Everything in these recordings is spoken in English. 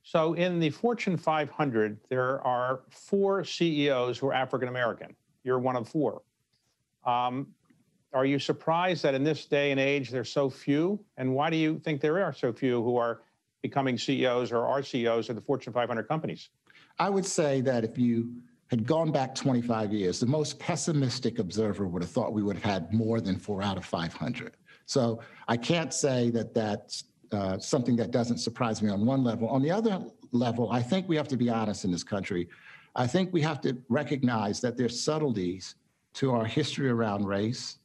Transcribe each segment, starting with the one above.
So in the Fortune 500, there are four CEOs who are African American. You're one of four. Um, are you surprised that in this day and age there's so few? And why do you think there are so few who are becoming CEOs or are CEOs of the Fortune 500 companies? I would say that if you had gone back 25 years, the most pessimistic observer would have thought we would have had more than 4 out of 500. So I can't say that that's something that doesn't surprise me on one level. On the other level, I think we have to be honest in this country. I think we have to recognize that there's subtleties to our history around race,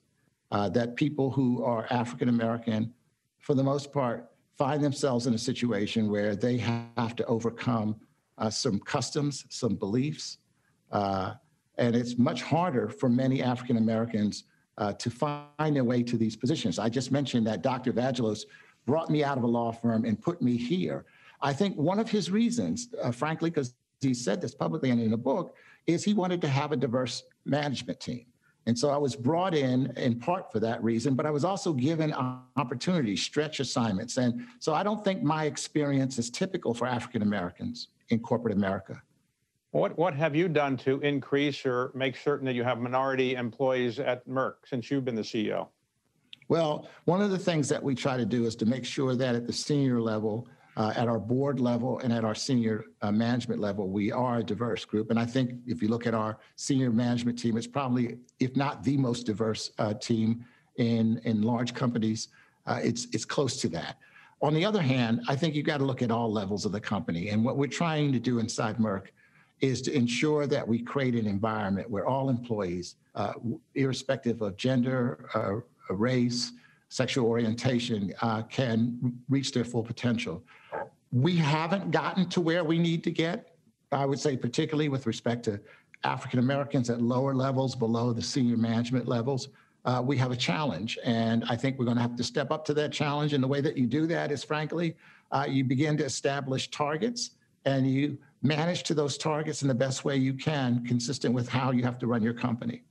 that people who are African American, for the most part, find themselves in a situation where they have to overcome some customs, some beliefs, and it's much harder for many African Americans to find their way to these positions. I just mentioned that Dr. Vagelos brought me out of a law firm and put me here. I think one of his reasons, frankly, because he said this publicly and in a book, is he wanted to have a diverse management team. And so I was brought in part for that reason, but I was also given opportunities, stretch assignments. And so I don't think my experience is typical for African Americans in corporate America. What have you done to increase or make certain that you have minority employees at Merck since you've been the CEO? Well, one of the things that we try to do is to make sure that at the senior level, at our board level and at our senior management level, we are a diverse group. And I think if you look at our senior management team, it's probably, if not the most diverse team in large companies, it's close to that. On the other hand, I think you've got to look at all levels of the company. And what we're trying to do inside Merck is to ensure that we create an environment where all employees, irrespective of gender, race, sexual orientation, can reach their full potential. We haven't gotten to where we need to get, I would say, particularly with respect to African Americans at lower levels, below the senior management levels. We have a challenge, and I think we're going to have to step up to that challenge. And the way that you do that is, frankly, you begin to establish targets, and you manage to those targets in the best way you can, consistent with how you have to run your company.